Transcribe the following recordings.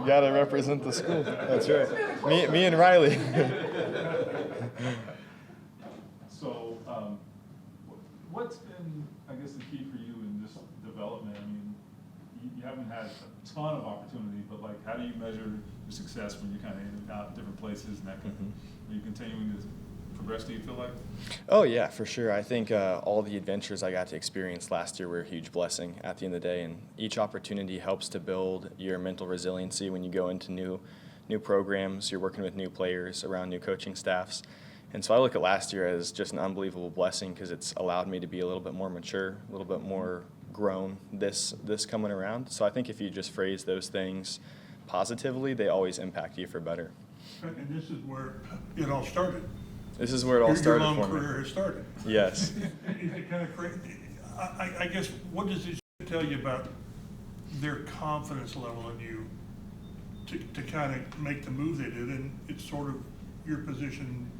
Got to represent the school. That's right. Me and Riley. So, what's been, I guess, the key for you in this development? I mean, you haven't had a ton of opportunity, but like, how do you measure your success when you're kind of in and out different places and that kind of, are you continuing to progress, do you feel like? Oh, yeah, for sure. I think all the adventures I got to experience last year were a huge blessing at the end of the day, and each opportunity helps to build your mental resiliency when you go into new programs, you're working with new players, around new coaching staffs. And so I look at last year as just an unbelievable blessing because it's allowed me to be a little bit more mature, a little bit more grown this coming around. So I think if you just phrase those things positively, they always impact you for better. And this is where it all started. This is where it all started for me. Your long career has started. Yes. Is it kind of crazy? I guess, what does this tell you about their confidence level in you to kind of make the move they did, and it's sort of your position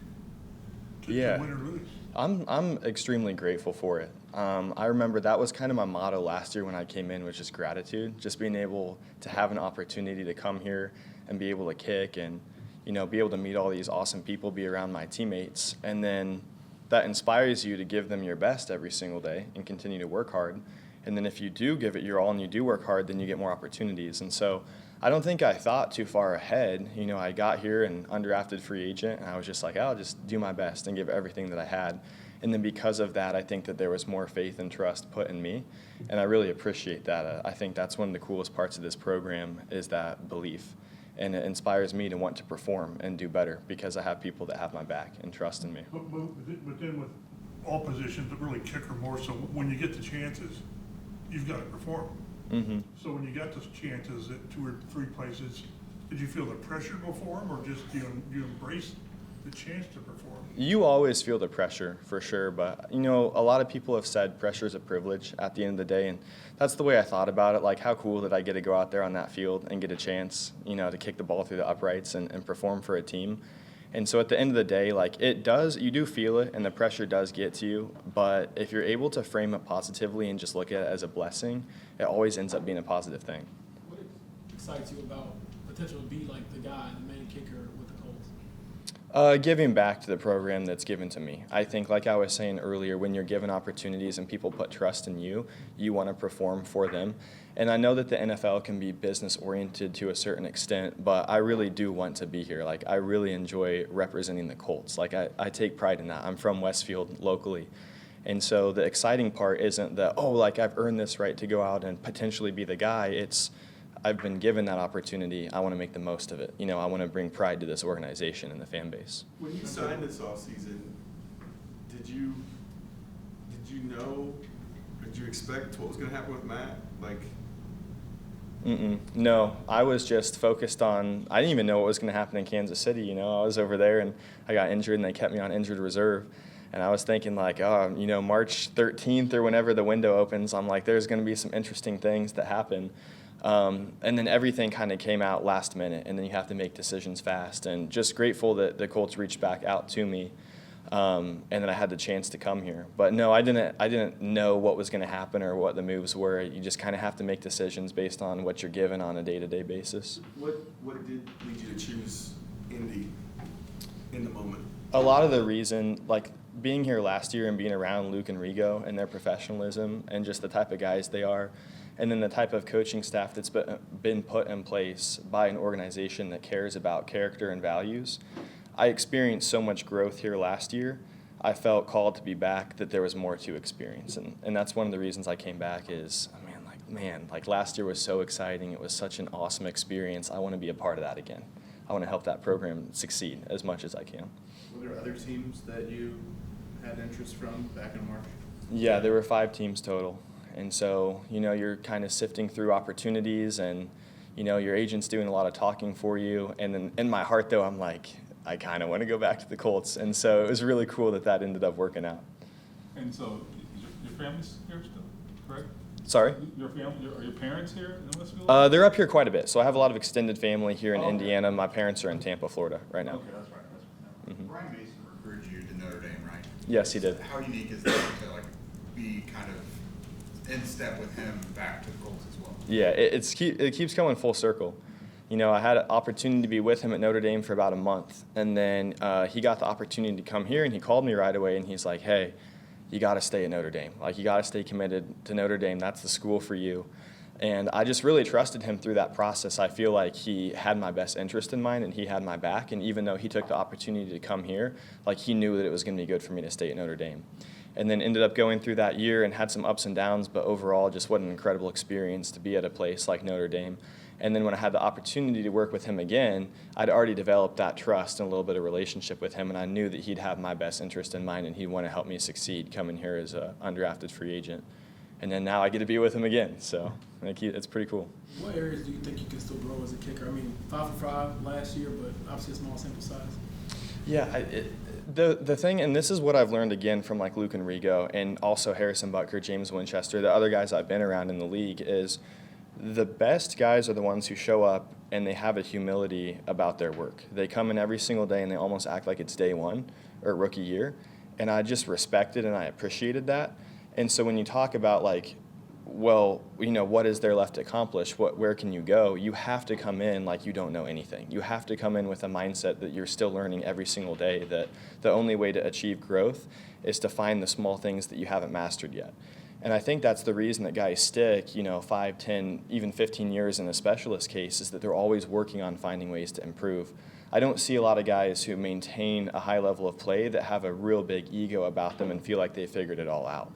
to win or lose? I'm extremely grateful for it. I remember that was kind of my motto last year when I came in, was just gratitude, just being able to have an opportunity to come here and be able to kick and be able to meet all these awesome people, be around my teammates, and then that inspires you to give them your best every single day and continue to work hard. And then if you do give it your all and you do work hard, then you get more opportunities. And so I don't think I thought too far ahead. I got here an undrafted free agent, and I was just like, I'll just do my best and give everything that I had. And then because of that, I think that there was more faith and trust put in me, and I really appreciate that. I think that's one of the coolest parts of this program is that belief. And it inspires me to want to perform and do better because I have people that have my back and trust in me. But then with all positions, but really kicker more so, when you get the chances, you've got to perform. Mm-hmm. So when you got those chances at 2 or 3 places, did you feel the pressure to perform, or just do you embrace the chance to perform? You always feel the pressure, for sure, but a lot of people have said pressure is a privilege at the end of the day, and that's the way I thought about it. Like, how cool did I get to go out there on that field and get a chance, to kick the ball through the uprights and perform for a team. And so at the end of the day, like, you do feel it, and the pressure does get to you, but if you're able to frame it positively and just look at it as a blessing, it always ends up being a positive thing. What excites you about potential to be like the guy, the main kicker with the Colts? Giving back to the program that's given to me. I think, like I was saying earlier, when you're given opportunities and people put trust in you, you want to perform for them. And I know that the NFL can be business-oriented to a certain extent, but I really do want to be here. Like, I really enjoy representing the Colts. Like, I take pride in that. I'm from Westfield locally. And so the exciting part isn't that, I've earned this right to go out and potentially be the guy. It's, I've been given that opportunity. I want to make the most of it. I want to bring pride to this organization and the fan base. When you signed this offseason, did you know, did you expect what was going to happen with Matt? No, I was just focused on, I didn't even know what was going to happen in Kansas City. I was over there and I got injured and they kept me on injured reserve. And I was thinking March 13th or whenever the window opens, I'm like, there's going to be some interesting things that happen. And then everything kind of came out last minute, and then you have to make decisions fast. And just grateful that the Colts reached back out to me, and then I had the chance to come here. But no, I didn't know what was going to happen or what the moves were. You just kind of have to make decisions based on what you're given on a day-to-day basis. What did lead you to choose Indy in the moment? A lot of the reason, like being here last year and being around Luke and Rigo and their professionalism and just the type of guys they are, and then the type of coaching staff that's been put in place by an organization that cares about character and values. I experienced so much growth here last year. I felt called to be back, that there was more to experience. And that's one of the reasons I came back is, last year was so exciting. It was such an awesome experience. I want to be a part of that again. I want to help that program succeed as much as I can. Were there other teams that you had interest from back in March? Yeah, there were 5 teams total. And so, you're kind of sifting through opportunities and, your agent's doing a lot of talking for you. And then in my heart, though, I'm like, I kind of want to go back to the Colts. And so it was really cool that ended up working out. And so your family's here still, correct? Sorry? Your family, are your parents here in Westfield? They're up here quite a bit. So I have a lot of extended family here in Indiana. My parents are in Tampa, Florida right now. Okay, that's right. Mm-hmm. Brian Mason recruited you to Notre Dame, right? Yes, he did. How unique is that to be kind of in step with him back to the Colts as well? Yeah, it keeps going full circle. You know, I had an opportunity to be with him at Notre Dame for about a month, and then he got the opportunity to come here, and he called me right away, and he's like, hey, you got to stay at Notre Dame. Like, you got to stay committed to Notre Dame. That's the school for you. And I just really trusted him through that process. I feel like he had my best interest in mind, and he had my back. And even though he took the opportunity to come here, like, he knew that it was going to be good for me to stay at Notre Dame. And then ended up going through that year and had some ups and downs, but overall just what an incredible experience to be at a place like Notre Dame. And then when I had the opportunity to work with him again, I'd already developed that trust and a little bit of relationship with him, and I knew that he'd have my best interest in mind and he'd want to help me succeed coming here as an undrafted free agent. And then now I get to be with him again, so it's pretty cool. What areas do you think you can still grow as a kicker? I mean, 5 for 5 last year, but obviously a small sample size. Yeah, the thing, and this is what I've learned again from like Luke and Rigo and also Harrison Butker, James Winchester, the other guys I've been around in the league, is the best guys are the ones who show up and they have a humility about their work. They come in every single day and they almost act like it's day one or rookie year. And I just respected and I appreciated that. And so when you talk about like, well, you know, what is there left to accomplish? Where can you go? You have to come in like you don't know anything. You have to come in with a mindset that you're still learning every single day, that the only way to achieve growth is to find the small things that you haven't mastered yet. And I think that's the reason that guys stick, 5, 10, even 15 years in a specialist case, is that they're always working on finding ways to improve. I don't see a lot of guys who maintain a high level of play that have a real big ego about them and feel like they figured it all out.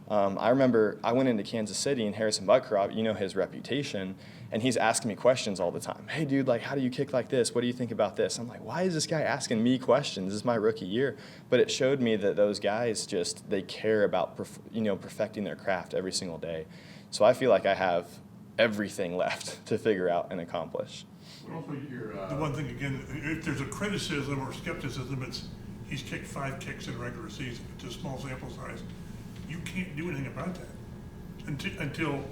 I remember I went into Kansas City and Harrison Butker, you know his reputation, and he's asking me questions all the time. Hey, dude, like, how do you kick like this? What do you think about this? I'm like, why is this guy asking me questions? This is my rookie year. But it showed me that those guys they care about, perfecting their craft every single day. So I feel like I have everything left to figure out and accomplish. Also, the one thing, again, if there's a criticism or skepticism, it's he's kicked 5 kicks in regular season. It's a small sample size. You can't do anything about that until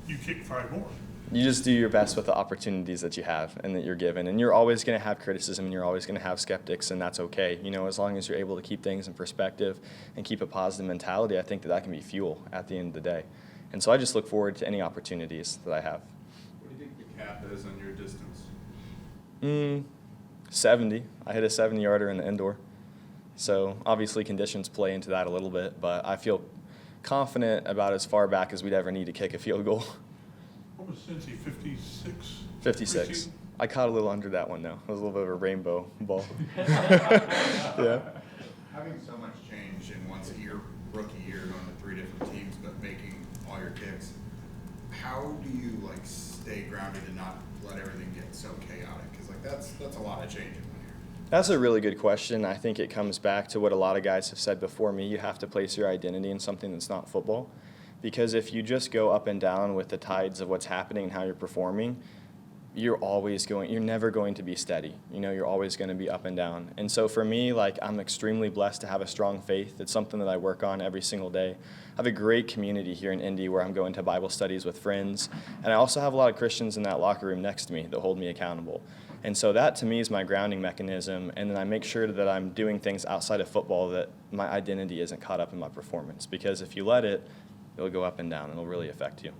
you kick 5 more. You just do your best with the opportunities that you have and that you're given. And you're always going to have criticism and you're always going to have skeptics, and that's okay. As long as you're able to keep things in perspective and keep a positive mentality, I think that can be fuel at the end of the day. And so I just look forward to any opportunities that I have. What do you think the cap is on your distance? 70. I hit a 70-yarder in the indoor. So obviously conditions play into that a little bit, but I feel confident about as far back as we'd ever need to kick a field goal. What was Cincy, 56? 56. I caught a little under that one, though. It was a little bit of a rainbow ball. Yeah. Having so much change in your rookie year, going to 3 different teams, but making all your kicks, how do you stay grounded and not let everything get so chaotic? Because that's a lot of change in 1 year. That's a really good question. I think it comes back to what a lot of guys have said before me. You have to place your identity in something that's not football. Because if you just go up and down with the tides of what's happening and how you're performing, you're never going to be steady. You're always going to be up and down. And so for me, I'm extremely blessed to have a strong faith. It's something that I work on every single day. I have a great community here in Indy where I'm going to Bible studies with friends. And I also have a lot of Christians in that locker room next to me that hold me accountable. And so that, to me, is my grounding mechanism. And then I make sure that I'm doing things outside of football that my identity isn't caught up in my performance. Because if you let it, it'll go up and down, and it'll really affect you.